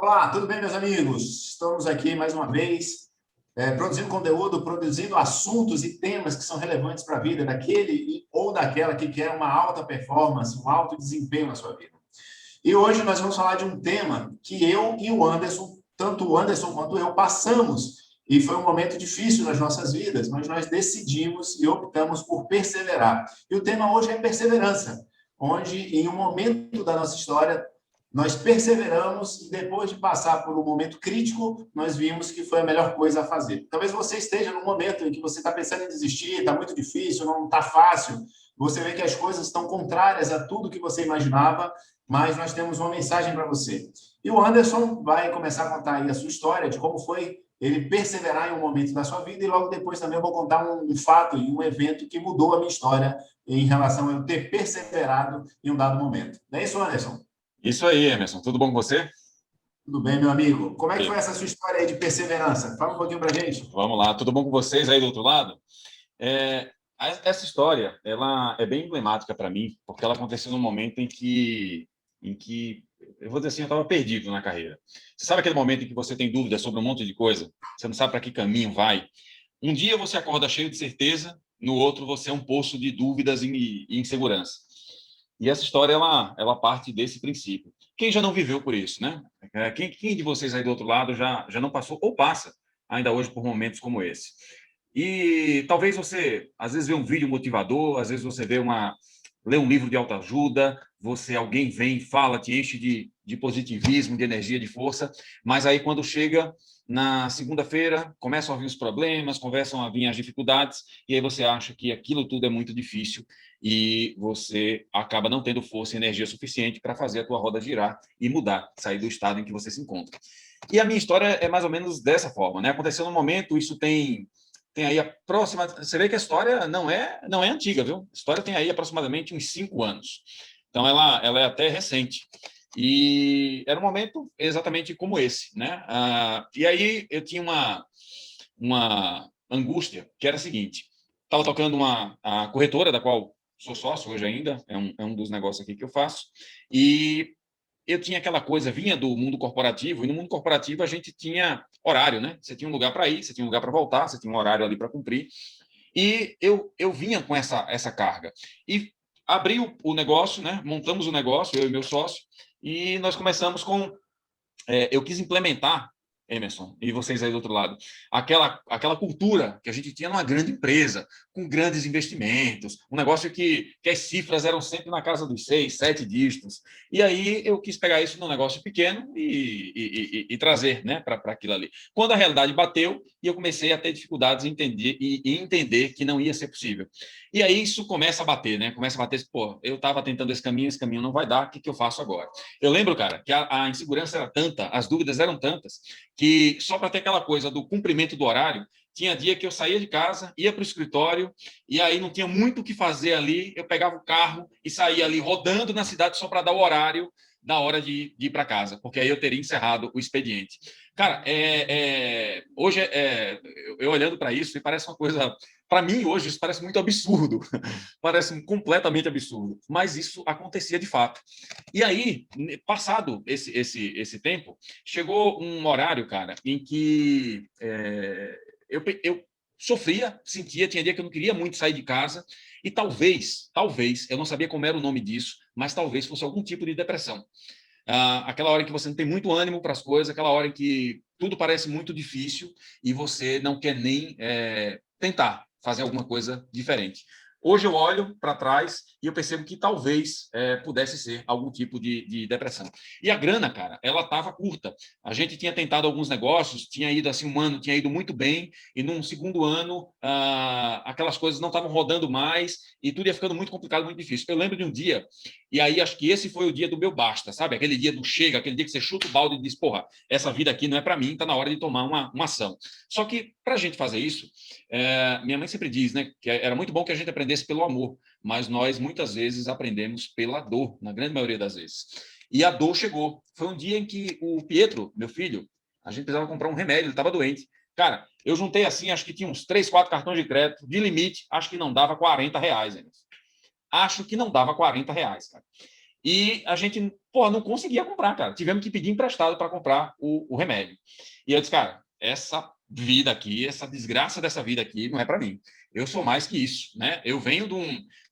Olá, tudo bem, meus amigos? Estamos aqui mais uma vez, produzindo conteúdo, produzindo assuntos e temas que são relevantes para a vida daquele ou daquela que quer uma alta performance, um alto desempenho na sua vida. E hoje nós vamos falar de um tema que eu e o Anderson, tanto o Anderson quanto eu, passamos, e foi um momento difícil nas nossas vidas, mas nós decidimos e optamos por perseverar. E o tema hoje é perseverança, onde em um momento da nossa história nós perseveramos e depois de passar por um momento crítico, nós vimos que foi a melhor coisa a fazer. Talvez você esteja num momento em que você está pensando em desistir, está muito difícil, não está fácil, você vê que as coisas estão contrárias a tudo que você imaginava, mas nós temos uma mensagem para você. E o Anderson vai começar a contar aí a sua história de como foi ele perseverar em um momento da sua vida, e logo depois também eu vou contar um fato e um evento que mudou a minha história em relação a eu ter perseverado em um dado momento. Não é isso, Anderson? Isso aí, Emerson. Tudo bom com você? Tudo bem, meu amigo? Como é que foi Ok. essa sua história aí de perseverança? Fala um pouquinho para a gente. Vamos lá. Tudo bom com vocês aí do outro lado? Essa história, ela é bem emblemática para mim, porque ela aconteceu num momento em que eu vou dizer assim, eu estava perdido na carreira. Você sabe aquele momento em que você tem dúvidas sobre um monte de coisa? Você não sabe para que caminho vai? Um dia você acorda cheio de certeza, no outro você é um poço de dúvidas e insegurança. E essa história, ela parte desse princípio. Quem já não viveu por isso, né? Quem de vocês aí do outro lado já não passou ou passa ainda hoje por momentos como esse? E talvez você, às vezes, vê um vídeo motivador, às vezes você lê um livro de autoajuda, alguém vem, fala, te enche de positivismo, de energia, de força, mas aí quando chega na segunda-feira, começam a vir os problemas, começam a vir as dificuldades, e aí você acha que aquilo tudo é muito difícil e você acaba não tendo força e energia suficiente para fazer a tua roda girar e mudar, sair do estado em que você se encontra. E a minha história é mais ou menos dessa forma, né? Aconteceu no momento, isso tem aí a próxima. Você vê que a história não é antiga, viu? A história tem aí aproximadamente uns 5 anos. Então, ela é até recente. E era um momento exatamente como esse, né? E aí eu tinha uma angústia, que era a seguinte: estava tocando a corretora, da qual sou sócio hoje ainda, é um dos negócios aqui que eu faço, e eu tinha aquela coisa, vinha do mundo corporativo, e no mundo corporativo a gente tinha horário, né? Você tinha um lugar para ir, você tinha um lugar para voltar, você tinha um horário ali para cumprir. E eu vinha com essa carga. E abri o negócio, né? Montamos o negócio, eu e meu sócio, e nós começamos com. Eu quis implementar, Emerson, e vocês aí do outro lado, aquela cultura que a gente tinha numa grande empresa, com grandes investimentos, um negócio que as cifras eram sempre na casa dos 6, 7 dígitos. E aí eu quis pegar isso num negócio pequeno e trazer, né, para aquilo ali. Quando a realidade bateu, e eu comecei a ter dificuldades em entender que não ia ser possível. E aí isso começa a bater, né? Começa a bater, pô, eu estava tentando esse caminho não vai dar, o que eu faço agora? Eu lembro, cara, que a insegurança era tanta, as dúvidas eram tantas, que só para ter aquela coisa do cumprimento do horário, tinha dia que eu saía de casa, ia para o escritório, e aí não tinha muito o que fazer ali, eu pegava o carro e saía ali rodando na cidade só para dar o horário da hora de ir para casa, porque aí eu teria encerrado o expediente. Cara, hoje eu olhando para isso, e parece uma coisa. Para mim, hoje, isso parece muito absurdo, parece completamente absurdo, mas isso acontecia de fato. E aí, passado esse tempo, chegou um horário, cara, em que eu sofria, sentia, tinha dia que eu não queria muito sair de casa, e talvez, eu não sabia como era o nome disso, mas talvez fosse algum tipo de depressão. Aquela hora em que você não tem muito ânimo para as coisas, aquela hora em que tudo parece muito difícil e você não quer nem tentar fazer alguma coisa diferente. Hoje eu olho para trás e eu percebo que talvez pudesse ser algum tipo de depressão. E a grana, cara, ela estava curta. A gente tinha tentado alguns negócios, tinha ido assim um ano, tinha ido muito bem, e num segundo ano aquelas coisas não estavam rodando mais e tudo ia ficando muito complicado, muito difícil. Eu lembro de um dia, e aí acho que esse foi o dia do meu basta, sabe? Aquele dia do chega, aquele dia que você chuta o balde e diz, porra, essa vida aqui não é para mim, está na hora de tomar uma ação. Só que para a gente fazer isso, minha mãe sempre diz, né, que era muito bom que a gente aprendesse pelo amor, mas nós muitas vezes aprendemos pela dor, na grande maioria das vezes. E a dor chegou. Foi um dia em que o Pietro, meu filho, a gente precisava comprar um remédio, ele estava doente. Cara, eu juntei assim, acho que tinha uns 3, 4 cartões de crédito, de limite, acho que não dava R$ 40, hein? Acho que não dava R$ 40, cara. e a gente, pô, não conseguia comprar, cara. Tivemos que pedir emprestado para comprar o remédio. E eu disse, cara, essa vida aqui, essa desgraça dessa vida aqui não é para mim. Eu sou mais que isso, né? Eu venho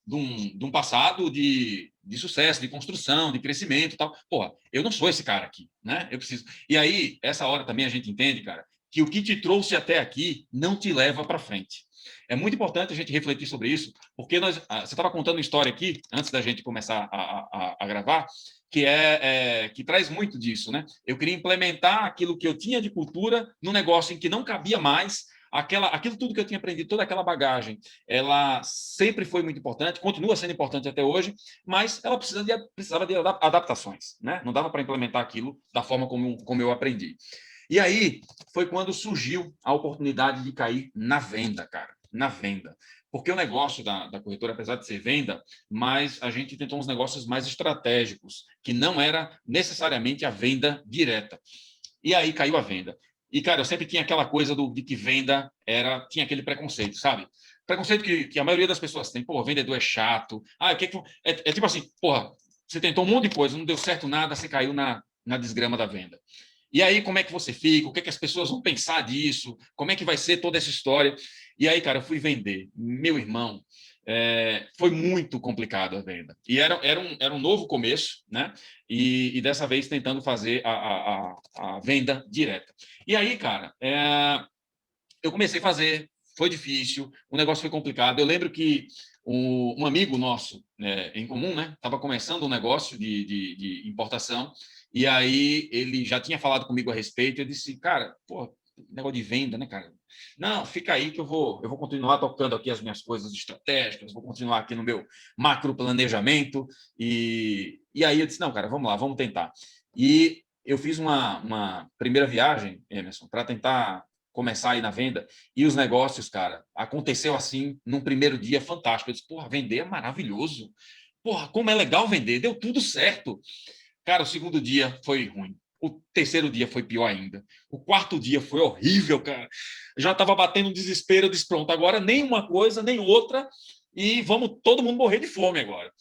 de um passado de sucesso, de construção, de crescimento e tal. Porra, eu não sou esse cara aqui, né? Eu preciso. E aí, essa hora também a gente entende, cara, que o que te trouxe até aqui não te leva para frente. É muito importante a gente refletir sobre isso, porque você estava contando uma história aqui, antes da gente começar a gravar, que traz muito disso, né? Eu queria implementar aquilo que eu tinha de cultura no negócio em que não cabia mais, aquilo tudo que eu tinha aprendido, toda aquela bagagem, ela sempre foi muito importante, continua sendo importante até hoje, mas ela precisava de adaptações, né? Não dava para implementar aquilo da forma como eu aprendi. E aí foi quando surgiu a oportunidade de cair na venda, cara, na venda. Porque o negócio da corretora, apesar de ser venda, mas a gente tentou uns negócios mais estratégicos, que não era necessariamente a venda direta. E aí caiu a venda. E, cara, eu sempre tinha aquela coisa de que venda tinha aquele preconceito, sabe? Preconceito que a maioria das pessoas tem. Pô, vendedor é chato. Ah, é tipo assim, porra, você tentou um monte de coisa, não deu certo nada, você caiu na desgrama da venda. E aí, como é que você fica? O que é que as pessoas vão pensar disso? Como é que vai ser toda essa história? E aí, cara, eu fui vender. Meu irmão, foi muito complicado a venda. E era um novo começo, né? E dessa vez tentando fazer a venda direta. E aí, cara, eu comecei a fazer, foi difícil, o negócio foi complicado. Eu lembro que um amigo nosso, em comum, né, estava começando um negócio de importação, e aí ele já tinha falado comigo a respeito. Eu disse, cara, pô, negócio de venda, né, cara? Não, fica aí que eu vou continuar tocando aqui as minhas coisas estratégicas, vou continuar aqui no meu macro planejamento. E aí eu disse, não, cara, vamos lá, vamos tentar. E eu fiz uma primeira viagem, Emerson, para tentar começar aí na venda, e os negócios, cara, aconteceu assim, num primeiro dia fantástico. Eu disse, porra, vender é maravilhoso. Porra, como é legal vender, deu tudo certo. Cara, o segundo dia foi ruim. O terceiro dia foi pior ainda. O quarto dia foi horrível, cara. Já estava batendo um desespero, eu disse, pronto, agora nem uma coisa, nem outra, e vamos todo mundo morrer de fome agora.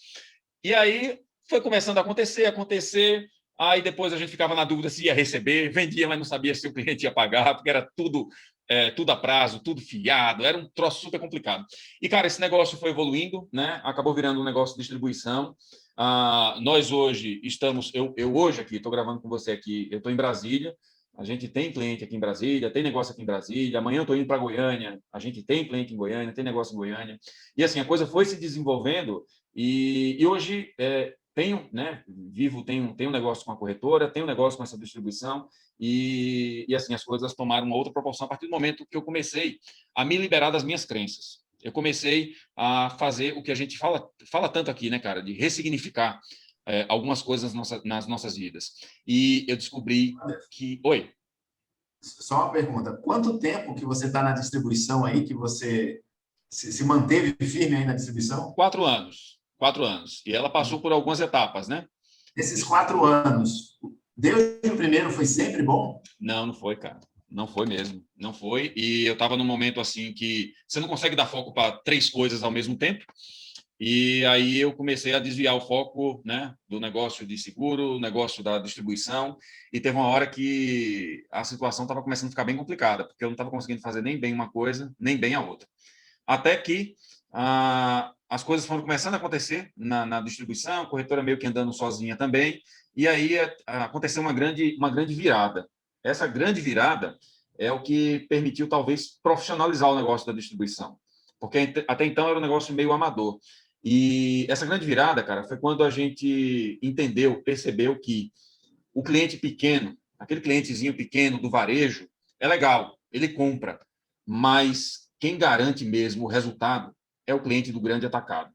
E aí foi começando a acontecer. Aí depois a gente ficava na dúvida se ia receber, vendia, mas não sabia se o cliente ia pagar, porque era tudo a prazo, tudo fiado, era um troço super complicado. E, cara, esse negócio foi evoluindo, né? Acabou virando um negócio de distribuição. Nós hoje estamos, eu hoje aqui, estou gravando com você aqui, eu estou em Brasília, a gente tem cliente aqui em Brasília, tem negócio aqui em Brasília, amanhã eu estou indo para Goiânia, a gente tem cliente em Goiânia, tem negócio em Goiânia. E assim, a coisa foi se desenvolvendo e hoje tenho, né, tenho um negócio com a corretora, tenho um negócio com essa distribuição e assim, as coisas tomaram uma outra proporção a partir do momento que eu comecei a me liberar das minhas crenças. Eu comecei a fazer o que a gente fala tanto aqui, né, cara, de ressignificar algumas coisas nas nossas vidas. E eu descobri que... Oi? Só uma pergunta. Quanto tempo que você está na distribuição aí, que você se manteve firme aí na distribuição? 4 anos. 4 anos. E ela passou por algumas etapas, né? Esses 4 anos, desde o primeiro foi sempre bom? Não, não foi, cara. Não foi mesmo. Não foi. E eu estava num momento assim que você não consegue dar foco para 3 coisas ao mesmo tempo. E aí eu comecei a desviar o foco, né, do negócio de seguro, o negócio da distribuição, e teve uma hora que a situação estava começando a ficar bem complicada, porque eu não estava conseguindo fazer nem bem uma coisa, nem bem a outra. Até que as coisas foram começando a acontecer na distribuição, a corretora meio que andando sozinha também, e aí aconteceu uma grande virada. Essa grande virada é o que permitiu, talvez, profissionalizar o negócio da distribuição, porque até então era um negócio meio amador. E essa grande virada, cara, foi quando a gente entendeu, percebeu que o cliente pequeno, aquele clientezinho pequeno do varejo, é legal, ele compra, mas quem garante mesmo o resultado é o cliente do grande atacado.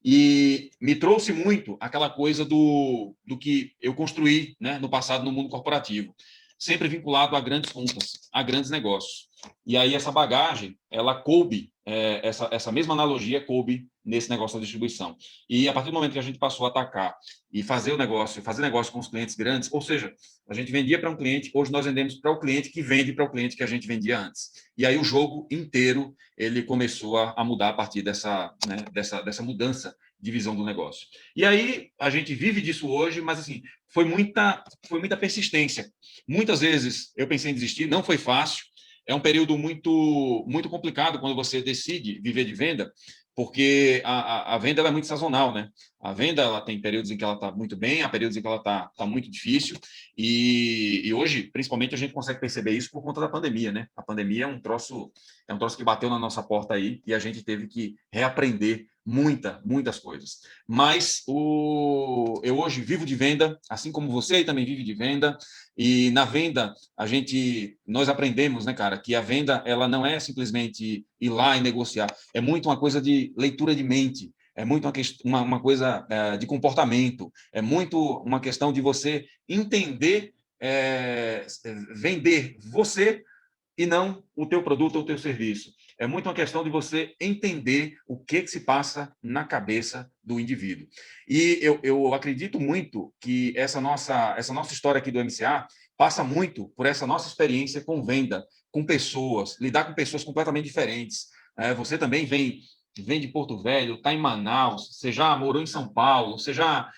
E me trouxe muito aquela coisa do que eu construí, né, no passado no mundo corporativo, sempre vinculado a grandes contas, a grandes negócios. E aí essa bagagem, ela coube, essa mesma analogia coube nesse negócio da distribuição. E a partir do momento que a gente passou a atacar e fazer negócio com os clientes grandes, ou seja, a gente vendia para um cliente, hoje nós vendemos para o cliente que vende para o cliente que a gente vendia antes. E aí o jogo inteiro ele começou a mudar a partir dessa mudança de visão do negócio. E aí a gente vive disso hoje, mas assim, foi muita persistência. Muitas vezes eu pensei em desistir, não foi fácil. É um período muito complicado quando você decide viver de venda, porque a venda ela é muito sazonal, né? A venda ela tem períodos em que ela está muito bem, há períodos em que ela está muito difícil. E hoje, principalmente, a gente consegue perceber isso por conta da pandemia, né? A pandemia é um troço que bateu na nossa porta aí e a gente teve que reaprender muitas coisas. Mas eu hoje vivo de venda, assim como você também vive de venda. E na venda nós aprendemos, né, cara, que a venda ela não é simplesmente ir lá e negociar. É muito uma coisa de leitura de mente. É muito uma coisa de comportamento, é muito uma questão de você entender, vender você e não o teu produto ou o teu serviço. É muito uma questão de você entender o que se passa na cabeça do indivíduo. E eu acredito muito que essa nossa história aqui do MCA passa muito por essa nossa experiência com venda, com pessoas, lidar com pessoas completamente diferentes. Você também vem de Porto Velho, está em Manaus, você já morou em São Paulo, você já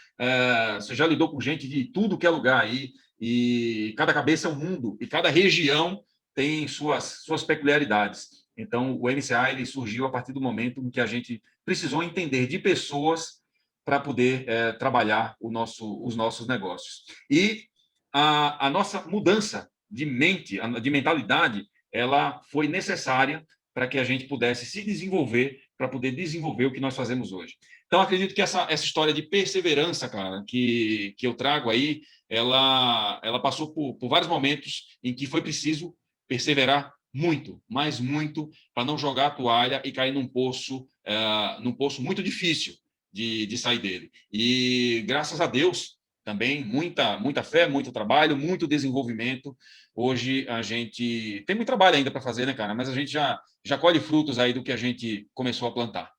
lidou com gente de tudo que é lugar aí, e cada cabeça é um mundo, e cada região tem suas peculiaridades. Então, o MCA ele surgiu a partir do momento em que a gente precisou entender de pessoas para poder trabalhar os nossos negócios. E a nossa mudança de mente, de mentalidade, ela foi necessária para que a gente pudesse se desenvolver, para poder desenvolver o que nós fazemos hoje. Então, acredito que essa história de perseverança, cara, que eu trago aí, ela passou por vários momentos em que foi preciso perseverar muito, mas muito, para não jogar a toalha e cair num poço muito difícil de sair dele. E, graças a Deus, também muita fé, muito trabalho, muito desenvolvimento. Hoje a gente tem muito trabalho ainda para fazer, né, cara? Mas a gente já colhe frutos aí do que a gente começou a plantar.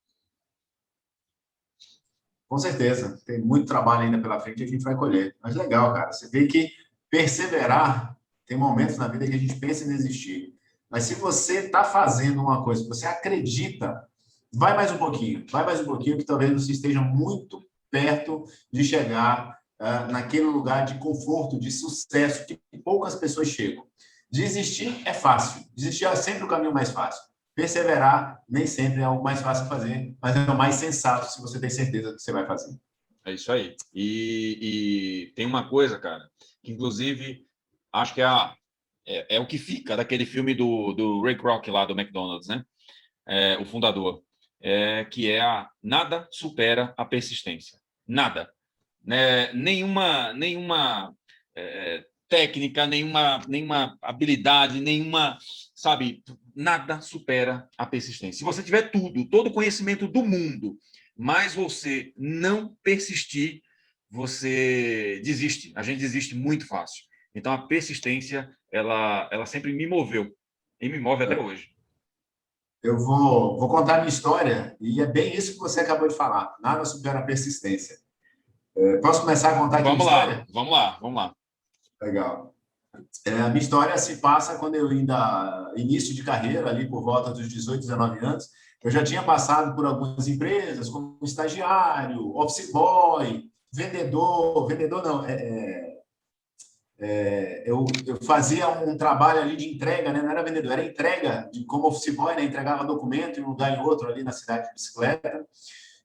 Com certeza, tem muito trabalho ainda pela frente e a gente vai colher. Mas legal, cara. Você vê que perseverar, tem momentos na vida que a gente pensa em desistir. Mas se você está fazendo uma coisa, você acredita, vai mais um pouquinho, que talvez você esteja muito perto de chegar naquele lugar de conforto, de sucesso, que poucas pessoas chegam. Desistir é fácil. Desistir é sempre o caminho mais fácil. Perseverar nem sempre é o mais fácil de fazer, mas é o mais sensato se você tem certeza que você vai fazer. É isso aí. E tem uma coisa, cara, que inclusive acho que é o que fica daquele filme do Ray Kroc lá do McDonald's, né? O fundador, que nada supera a persistência. Nada. Né? Nenhuma técnica, nenhuma habilidade, sabe, nada supera a persistência. Se você tiver todo o conhecimento do mundo, mas você não persistir, você desiste. A gente desiste muito fácil. Então, a persistência, ela sempre me moveu e me move até hoje. Eu vou contar a minha história, e é bem isso que você acabou de falar. Nada supera a persistência. Posso começar a contar aqui a minha história? Vamos lá. Legal. A minha história se passa quando eu ainda início de carreira, ali por volta dos 18, 19 anos. Eu já tinha passado por algumas empresas, como estagiário, office boy, vendedor não, eu fazia um trabalho ali de entrega, né? Não era vendedor, era entrega, como office boy, né? Entregava documento em um lugar em outro ali na cidade de bicicleta.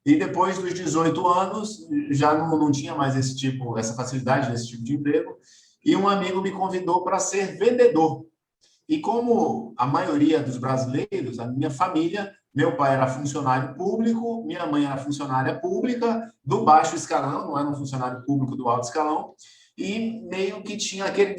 E depois dos 18 anos, já não tinha mais essa facilidade desse tipo de emprego, e um amigo me convidou para ser vendedor. E como a maioria dos brasileiros, a minha família, meu pai era funcionário público, minha mãe era funcionária pública do baixo escalão, não era um funcionário público do alto escalão, e meio que tinha aquele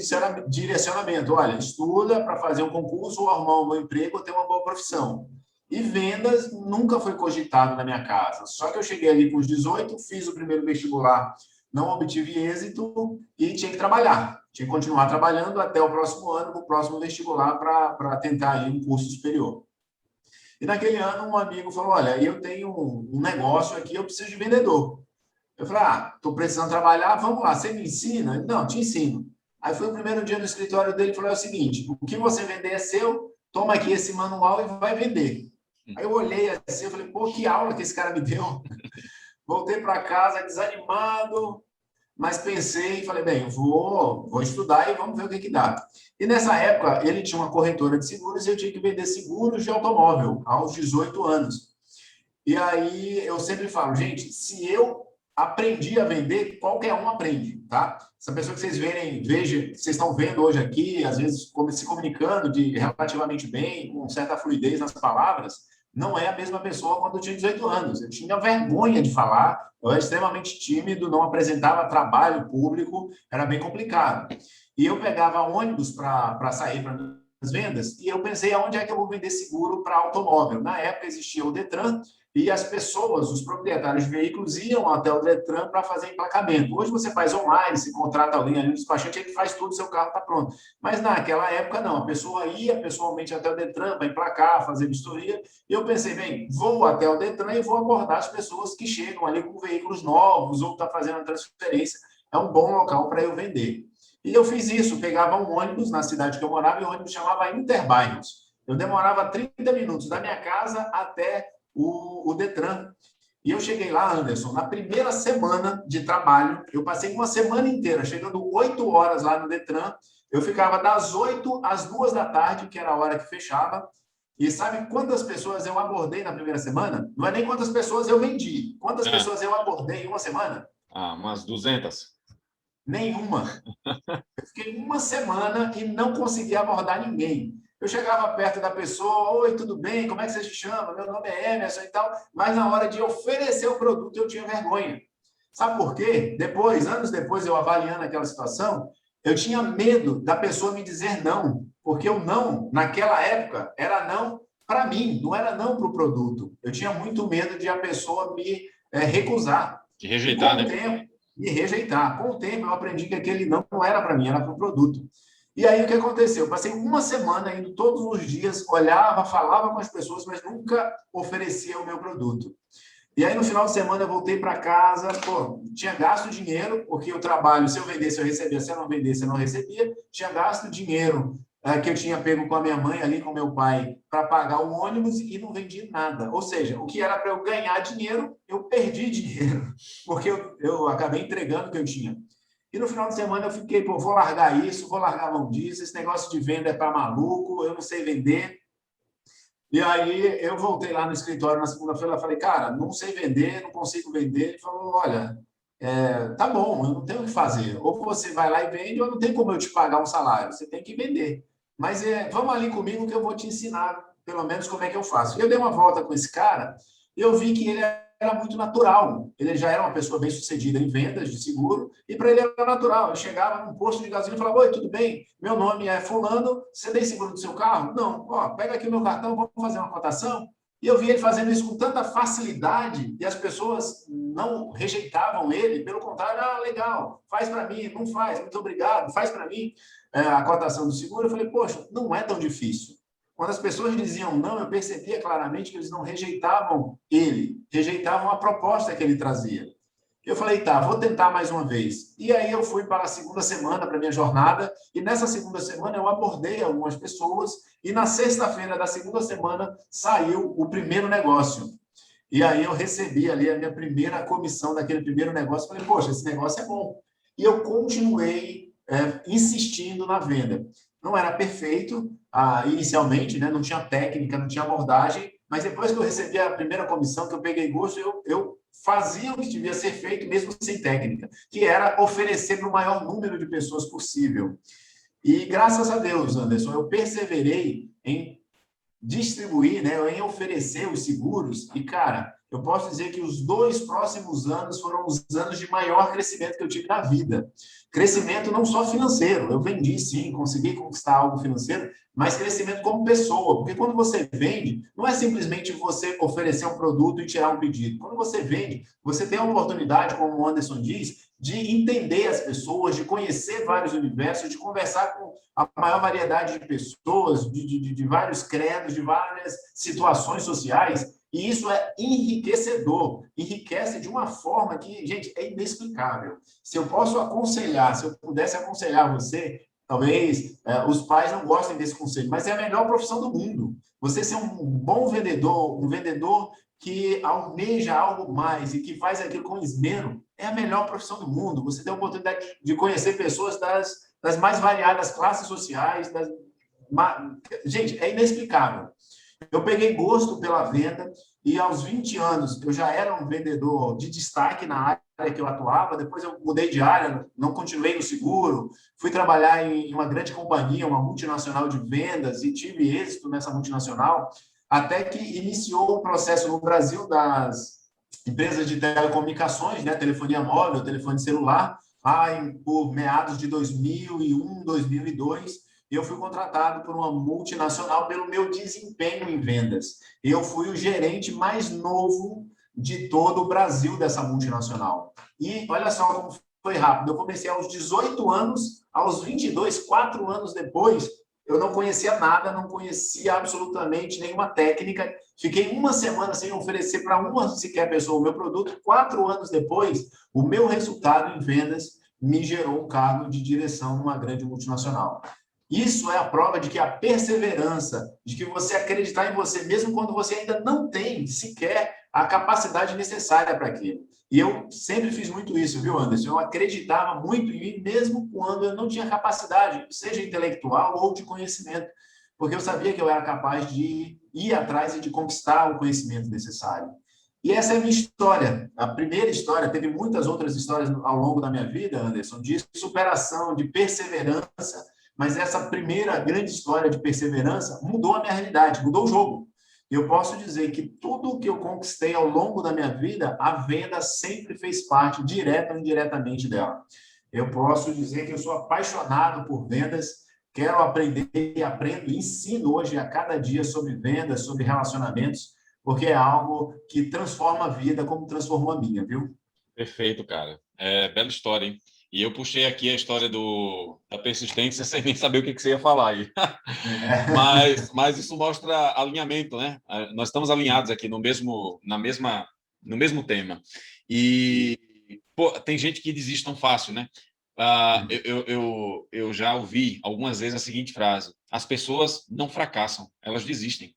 direcionamento: olha, estuda para fazer um concurso ou arrumar um bom emprego ou ter uma boa profissão. E vendas nunca foi cogitado na minha casa. Só que eu cheguei ali com os 18, fiz o primeiro vestibular, não obtive êxito e tinha que trabalhar. Tinha que continuar trabalhando até o próximo ano, no próximo vestibular, para tentar aí um curso superior. E naquele ano, um amigo falou: olha, eu tenho um negócio aqui, eu preciso de vendedor. Eu falei: estou precisando trabalhar, vamos lá, você me ensina? Não, te ensino. Aí foi o primeiro dia no escritório dele e falou: é o seguinte, o que você vender é seu, toma aqui esse manual e vai vender. Aí eu olhei assim, eu falei: pô, que aula que esse cara me deu. voltei para casa desanimado, mas pensei e falei, bem, eu vou estudar e vamos ver o que dá. E nessa época, ele tinha uma corretora de seguros e eu tinha que vender seguros de automóvel aos 18 anos. E aí eu sempre falo, gente, se eu aprendi a vender, qualquer um aprende, tá? Essa pessoa que vocês verem, vocês estão vendo hoje aqui, às vezes se comunicando relativamente bem, com certa fluidez nas palavras, não é a mesma pessoa quando eu tinha 18 anos. Eu tinha vergonha de falar, eu era extremamente tímido, não apresentava trabalho público, era bem complicado. E eu pegava ônibus para sair para as vendas, e eu pensei, aonde é que eu vou vender seguro para automóvel? Na época existia o Detran, e as pessoas, os proprietários de veículos, iam até o Detran para fazer emplacamento. Hoje você faz online, se contrata alguém ali no despachante, ele faz tudo, seu carro está pronto. Mas naquela época, não. A pessoa ia pessoalmente até o Detran para emplacar, fazer vistoria. E eu pensei, bem, vou até o Detran e vou abordar as pessoas que chegam ali com veículos novos ou estão fazendo a transferência. É um bom local para eu vender. E eu fiz isso, pegava um ônibus na cidade que eu morava, e o ônibus chamava Interbairros. Eu demorava 30 minutos da minha casa até o Detran. E eu cheguei lá, Anderson, na primeira semana de trabalho, eu passei uma semana inteira, chegando 8 horas lá no Detran, eu ficava das 8 às 2 da tarde, que era a hora que fechava, e sabe quantas pessoas eu abordei na primeira semana? Não é nem quantas pessoas eu vendi, quantas pessoas eu abordei em uma semana? Umas 200. Nenhuma. Eu fiquei uma semana e não consegui abordar ninguém. Eu chegava perto da pessoa, oi, tudo bem? Como é que você se chama? Meu nome é Emerson e tal. Mas na hora de oferecer o produto, eu tinha vergonha. Sabe por quê? Depois, anos depois, eu avaliando aquela situação, eu tinha medo da pessoa me dizer não. Porque o não, naquela época, era não para mim, não era não para o produto. Eu tinha muito medo de a pessoa me recusar. De rejeitar, né? Tempo, me rejeitar. Com o tempo, eu aprendi que aquele não era para mim, era para o produto. E aí, o que aconteceu? Eu passei uma semana indo todos os dias, olhava, falava com as pessoas, mas nunca oferecia o meu produto. E aí, no final de semana, eu voltei para casa, tinha gasto dinheiro, porque o trabalho, se eu vendesse, eu recebia, se eu não vendesse, eu não recebia. Tinha gasto dinheiro que eu tinha pego com a minha mãe ali, com meu pai, para pagar o ônibus e não vendi nada. Ou seja, o que era para eu ganhar dinheiro, eu perdi dinheiro, porque eu acabei entregando o que eu tinha. E no final de semana eu fiquei, vou largar isso, vou largar a mão disso, esse negócio de venda é para maluco, eu não sei vender. E aí eu voltei lá no escritório na segunda-feira e falei, cara, não sei vender, não consigo vender. Ele falou, olha, tá bom, eu não tenho o que fazer. Ou você vai lá e vende, ou não tem como eu te pagar um salário, você tem que vender. Mas vamos ali comigo que eu vou te ensinar, pelo menos, como é que eu faço. Eu dei uma volta com esse cara e eu vi que ele era muito natural. Ele já era uma pessoa bem sucedida em vendas de seguro e para ele era natural. Ele chegava num posto de gasolina e falava, oi, tudo bem? Meu nome é fulano, você tem seguro do seu carro? Não. Ó, pega aqui o meu cartão, vamos fazer uma cotação. E eu vi ele fazendo isso com tanta facilidade e as pessoas não rejeitavam ele, pelo contrário, legal, faz para mim, não faz, muito obrigado, faz para mim a cotação do seguro. Eu falei, poxa, não é tão difícil. Quando as pessoas diziam não, eu percebia claramente que eles não rejeitavam ele, rejeitavam a proposta que ele trazia. Eu falei, tá, vou tentar mais uma vez. E aí eu fui para a segunda semana, para a minha jornada, e nessa segunda semana eu abordei algumas pessoas, e na sexta-feira da segunda semana saiu o primeiro negócio. E aí eu recebi ali a minha primeira comissão daquele primeiro negócio, falei, poxa, esse negócio é bom. E eu continuei insistindo na venda. Não era perfeito inicialmente, né? Não tinha técnica, não tinha abordagem, mas depois que eu recebi a primeira comissão, que eu peguei gosto, eu fazia o que devia ser feito, mesmo sem técnica, que era oferecer para o maior número de pessoas possível. E graças a Deus, Anderson, eu perseverei em distribuir, né, em oferecer os seguros, e, cara, eu posso dizer que os 2 próximos anos foram os anos de maior crescimento que eu tive na vida. Crescimento não só financeiro, eu vendi sim, consegui conquistar algo financeiro, mas crescimento como pessoa, porque quando você vende, não é simplesmente você oferecer um produto e tirar um pedido. Quando você vende, você tem a oportunidade, como o Anderson diz, de entender as pessoas, de conhecer vários universos, de conversar com a maior variedade de pessoas, de vários credos, de várias situações sociais, e isso é enriquecedor, enriquece de uma forma que, gente, é inexplicável. Se eu posso aconselhar, se eu pudesse aconselhar você, talvez os pais não gostem desse conselho, mas é a melhor profissão do mundo. Você ser um bom vendedor, um vendedor que almeja algo mais e que faz aquilo com esmero, é a melhor profissão do mundo. Você tem a oportunidade de conhecer pessoas das mais variadas classes sociais. Gente, é inexplicável. Eu peguei gosto pela venda e aos 20 anos eu já era um vendedor de destaque na área que eu atuava. Depois eu mudei de área, não continuei no seguro, fui trabalhar em uma grande companhia, uma multinacional de vendas e tive êxito nessa multinacional, até que iniciou um processo no Brasil das empresas de telecomunicações, né, telefonia móvel, telefone celular, por meados de 2001, 2002. Eu fui contratado por uma multinacional pelo meu desempenho em vendas. Eu fui o gerente mais novo de todo o Brasil dessa multinacional. E olha só como foi rápido. Eu comecei aos 18 anos, aos 22, 4 anos depois, eu não conhecia nada, não conhecia absolutamente nenhuma técnica. Fiquei uma semana sem oferecer para uma sequer pessoa o meu produto. 4 anos depois, o meu resultado em vendas me gerou um cargo de direção numa grande multinacional. Isso é a prova de que a perseverança, de que você acreditar em você, mesmo quando você ainda não tem sequer a capacidade necessária para aquilo. E eu sempre fiz muito isso, viu, Anderson? Eu acreditava muito em mim, mesmo quando eu não tinha capacidade, seja intelectual ou de conhecimento, porque eu sabia que eu era capaz de ir atrás e de conquistar o conhecimento necessário. E essa é a minha história. A primeira história, teve muitas outras histórias ao longo da minha vida, Anderson, de superação, de perseverança, mas essa primeira grande história de perseverança mudou a minha realidade, mudou o jogo. E eu posso dizer que tudo que eu conquistei ao longo da minha vida, a venda sempre fez parte, direta ou indiretamente, dela. Eu posso dizer que eu sou apaixonado por vendas, quero aprender e aprendo, ensino hoje a cada dia sobre vendas, sobre relacionamentos, porque é algo que transforma a vida como transformou a minha, viu? Perfeito, cara. Bela história, hein? E eu puxei aqui a história da persistência sem nem saber o que você ia falar aí. Mas isso mostra alinhamento, né? Nós estamos alinhados aqui no mesmo tema. E pô, tem gente que desiste tão fácil, né? Eu já ouvi algumas vezes a seguinte frase: as pessoas não fracassam, elas desistem.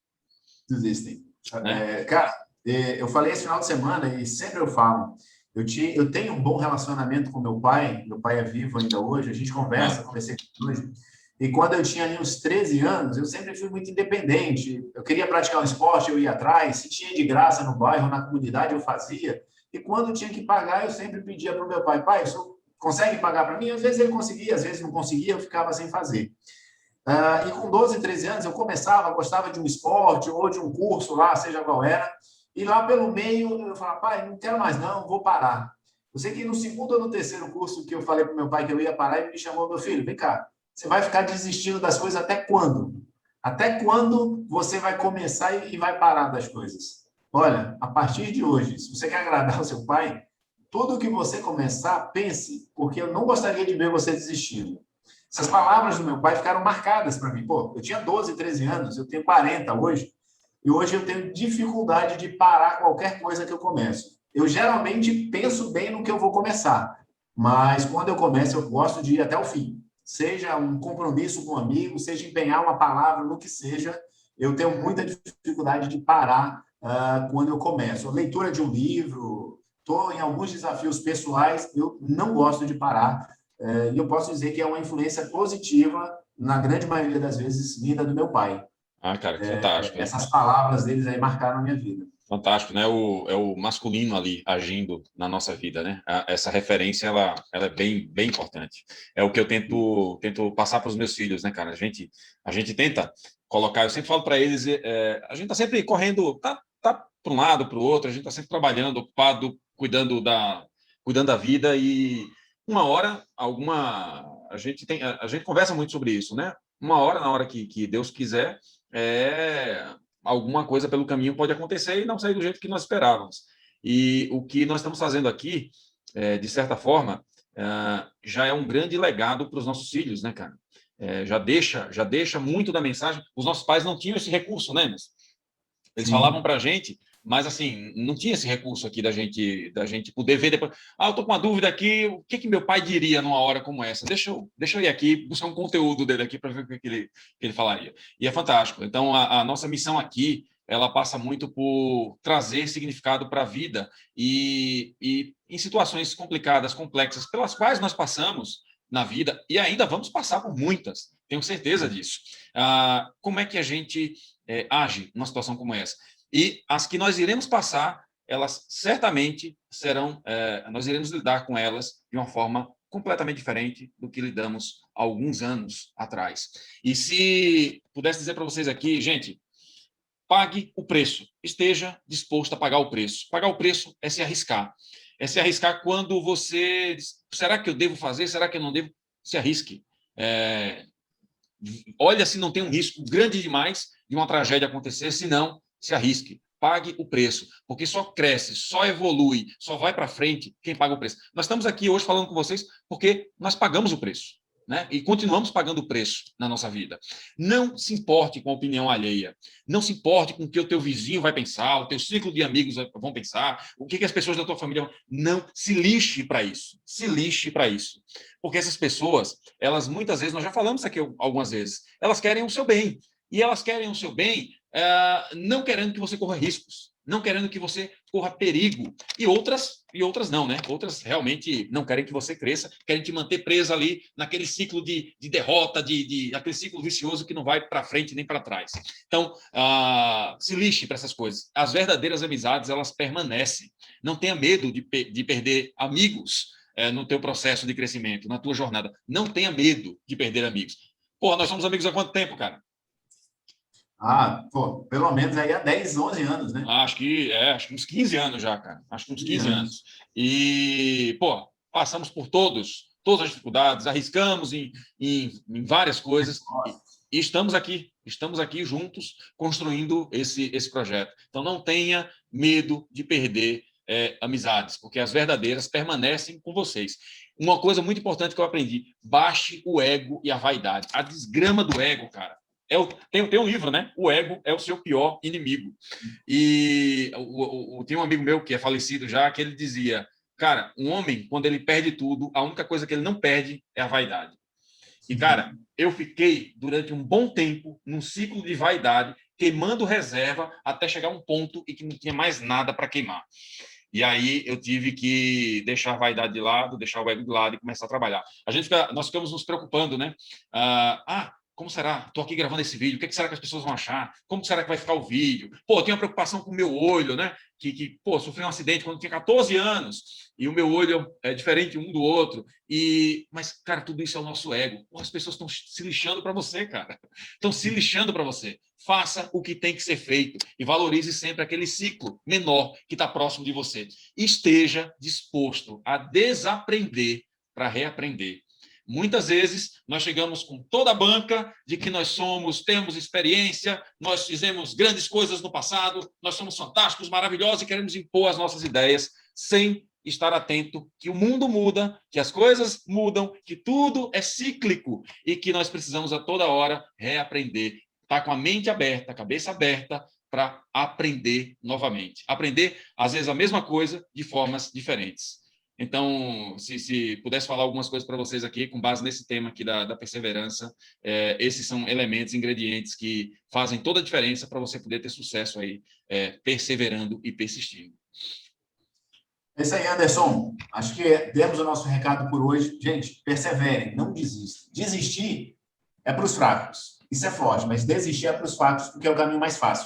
Desistem. Né? Cara, eu falei esse final de semana e sempre eu falo. Eu tenho um bom relacionamento com meu pai é vivo ainda hoje, a gente conversei com ele hoje. E quando eu tinha ali uns 13 anos, eu sempre fui muito independente. Eu queria praticar um esporte, eu ia atrás. Se tinha de graça no bairro, na comunidade, eu fazia. E quando tinha que pagar, eu sempre pedia para o meu pai, o senhor consegue pagar para mim? Às vezes ele conseguia, às vezes não conseguia, eu ficava sem fazer. E com 12, 13 anos, eu gostava de um esporte ou de um curso lá, seja qual era. E lá pelo meio, eu falava, pai, não quero mais não, vou parar. Eu sei que no segundo ou no terceiro curso que eu falei para o meu pai que eu ia parar, ele me chamou, meu filho, vem cá, você vai ficar desistindo das coisas até quando? Até quando você vai começar e vai parar das coisas? Olha, a partir de hoje, se você quer agradar o seu pai, tudo que você começar, pense, porque eu não gostaria de ver você desistindo. Essas palavras do meu pai ficaram marcadas para mim. Pô, eu tinha 12, 13 anos, eu tenho 40 hoje, e hoje eu tenho dificuldade de parar qualquer coisa que eu começo. Eu geralmente penso bem no que eu vou começar, mas quando eu começo, eu gosto de ir até o fim. Seja um compromisso com um amigo, seja empenhar uma palavra, no que seja, eu tenho muita dificuldade de parar quando eu começo. A leitura de um livro, estou em alguns desafios pessoais, eu não gosto de parar. E eu posso dizer que é uma influência positiva, na grande maioria das vezes, vinda do meu pai. Cara, que fantástico. Essas palavras deles aí marcaram a minha vida. Fantástico, né? É o masculino ali agindo na nossa vida, né? Essa referência, ela é bem importante. É o que eu tento passar para os meus filhos, né, cara? A gente tenta colocar, eu sempre falo para eles, a gente está sempre correndo, tá para um lado, para o outro, a gente está sempre trabalhando, ocupado, cuidando da vida e uma hora, a gente conversa muito sobre isso, né? Uma hora, na hora que Deus quiser, alguma coisa pelo caminho pode acontecer e não sair do jeito que nós esperávamos. E o que nós estamos fazendo aqui, de certa forma, já é um grande legado para os nossos filhos, né, cara? Já deixa muito da mensagem. Os nossos pais não tinham esse recurso, né? Eles falavam para a gente, mas assim, não tinha esse recurso aqui da gente poder ver depois. Eu estou com uma dúvida aqui, o que meu pai diria numa hora como essa? Deixa eu ir aqui buscar um conteúdo dele aqui para ver o que ele falaria. E é fantástico. Então, a nossa missão aqui ela passa muito por trazer significado para a vida e em situações complicadas, complexas, pelas quais nós passamos na vida e ainda vamos passar por muitas, tenho certeza disso. Como é que a gente age numa situação como essa? E as que nós iremos passar, elas certamente serão, nós iremos lidar com elas de uma forma completamente diferente do que lidamos há alguns anos atrás. E se pudesse dizer para vocês aqui, gente, pague o preço, esteja disposto a pagar o preço. Pagar o preço é se arriscar. É se arriscar quando você diz, será que eu devo fazer? Será que eu não devo? Se arrisque. Olha se não tem um risco grande demais de uma tragédia acontecer, se não, se arrisque. Pague o preço, porque só cresce, só evolui, só vai para frente quem paga o preço. Nós estamos aqui hoje falando com vocês porque nós pagamos o preço, né? E continuamos pagando o preço na nossa vida. Não se importe com a opinião alheia. Não se importe com o que o teu vizinho vai pensar, o teu ciclo de amigos vão pensar, o que as pessoas da tua família vão... Não se lixe para isso. Se lixe para isso. Porque essas pessoas, elas muitas vezes, nós já falamos aqui algumas vezes, elas querem o seu bem. E elas querem o seu bem não querendo que você corra riscos, não querendo que você corra perigo. E outras não, né? Outras realmente não querem que você cresça, querem te manter preso ali naquele ciclo de derrota, aquele ciclo vicioso que não vai para frente nem para trás. Então, se lixe para essas coisas. As verdadeiras amizades, elas permanecem. Não tenha medo de perder amigos no teu processo de crescimento, na tua jornada. Não tenha medo de perder amigos. Pô, nós somos amigos há quanto tempo, cara? Pô, pelo menos aí há 10, 11 anos, né? Acho que uns 15 anos já, cara. Acho que uns 15 anos. E, pô, passamos por todas as dificuldades, arriscamos em várias coisas e estamos aqui juntos construindo esse projeto. Então, não tenha medo de perder amizades, porque as verdadeiras permanecem com vocês. Uma coisa muito importante que eu aprendi, baixe o ego e a vaidade. A desgrama do ego, cara, tem um livro, né? O ego é o seu pior inimigo. E tem um amigo meu que é falecido já, que ele dizia, cara, um homem, quando ele perde tudo, a única coisa que ele não perde é a vaidade. E, cara, eu fiquei durante um bom tempo num ciclo de vaidade, queimando reserva até chegar a um ponto em que não tinha mais nada para queimar. E aí eu tive que deixar a vaidade de lado, deixar o ego de lado e começar a trabalhar. Nós ficamos nos preocupando, né? Como será? Estou aqui gravando esse vídeo, o que será que as pessoas vão achar? Como será que vai ficar o vídeo? Pô, eu tenho uma preocupação com o meu olho, né? Pô, sofri um acidente quando tinha 14 anos e o meu olho é diferente um do outro. Mas, cara, tudo isso é o nosso ego. Pô, as pessoas estão se lixando para você, cara. Estão se lixando para você. Faça o que tem que ser feito e valorize sempre aquele ciclo menor que está próximo de você. Esteja disposto a desaprender para reaprender. Muitas vezes nós chegamos com toda a banca de que nós temos experiência, nós fizemos grandes coisas no passado, nós somos fantásticos, maravilhosos e queremos impor as nossas ideias sem estar atento que o mundo muda, que as coisas mudam, que tudo é cíclico e que nós precisamos a toda hora reaprender. Estar com a mente aberta, a cabeça aberta para aprender novamente. Aprender, às vezes, a mesma coisa de formas diferentes. Então, se pudesse falar algumas coisas para vocês aqui, com base nesse tema aqui da perseverança, esses são elementos, ingredientes que fazem toda a diferença para você poder ter sucesso aí, perseverando e persistindo. É isso aí, Anderson. Acho que demos o nosso recado por hoje. Gente, perseverem, não desistam. Desistir é para os fracos. Isso é forte, mas desistir é para os fracos, porque é o caminho mais fácil.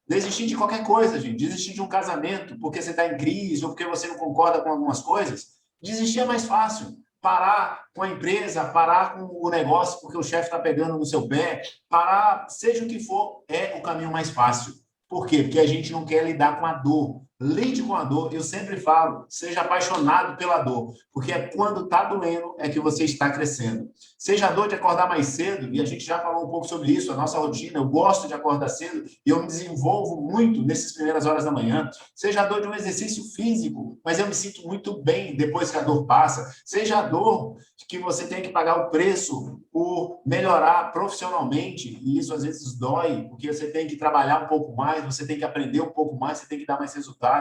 Desistir de qualquer coisa, gente. Desistir de um casamento porque você está em crise ou porque você não concorda com algumas coisas. Desistir é mais fácil. Parar com a empresa, parar com o negócio porque o chefe está pegando no seu pé, parar, seja o que for, é o caminho mais fácil. Por quê? Porque a gente não quer lidar com a dor. Lide com a dor. Eu sempre falo, seja apaixonado pela dor, porque é quando está doendo é que você está crescendo. Seja a dor de acordar mais cedo, e a gente já falou um pouco sobre isso, a nossa rotina, eu gosto de acordar cedo e eu me desenvolvo muito nessas primeiras horas da manhã. Seja a dor de um exercício físico, mas eu me sinto muito bem depois que a dor passa. Seja a dor de que você tem que pagar o preço por melhorar profissionalmente, e isso às vezes dói, porque você tem que trabalhar um pouco mais, você tem que aprender um pouco mais, você tem que dar mais resultado.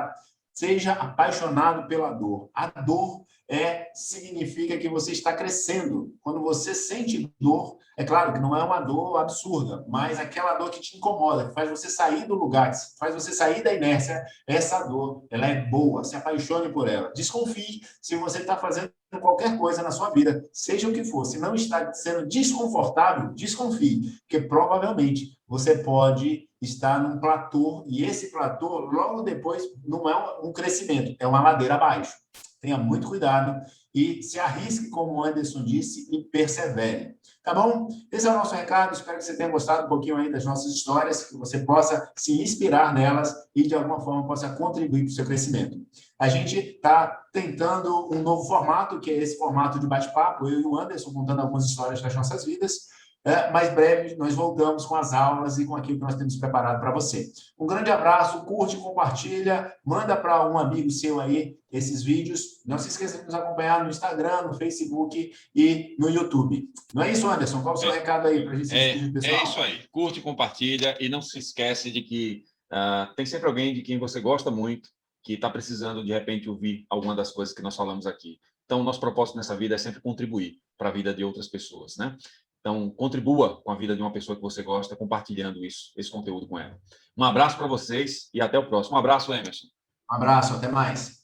Seja apaixonado pela dor. A dor significa que você está crescendo. Quando você sente dor, é claro que não é uma dor absurda, mas aquela dor que te incomoda, que faz você sair do lugar, que faz você sair da inércia, essa dor, ela é boa, se apaixone por ela. Desconfie se você está fazendo qualquer coisa na sua vida, seja o que for. Se não está sendo desconfortável, desconfie, porque provavelmente você pode estar num platô, e esse platô, logo depois, não é um crescimento, é uma ladeira abaixo. Tenha muito cuidado e se arrisque, como o Anderson disse, e persevere. Tá bom? Esse é o nosso recado. Espero que você tenha gostado um pouquinho aí das nossas histórias, que você possa se inspirar nelas e, de alguma forma, possa contribuir para o seu crescimento. A gente está tentando um novo formato, que é esse formato de bate-papo, eu e o Anderson contando algumas histórias das nossas vidas. Mais breve, nós voltamos com as aulas e com aquilo que nós temos preparado para você. Um grande abraço, curte, compartilha, manda para um amigo seu aí esses vídeos. Não se esqueça de nos acompanhar no Instagram, no Facebook e no YouTube. Não é isso, Anderson? Qual é o seu recado aí para a gente se despedir, pessoal? É isso aí. Curte, compartilha e não se esquece de que tem sempre alguém de quem você gosta muito que está precisando, de repente, ouvir alguma das coisas que nós falamos aqui. Então, o nosso propósito nessa vida é sempre contribuir para a vida de outras pessoas, né? Então, contribua com a vida de uma pessoa que você gosta, compartilhando esse conteúdo com ela. Um abraço para vocês e até o próximo. Um abraço, Emerson. Um abraço, até mais.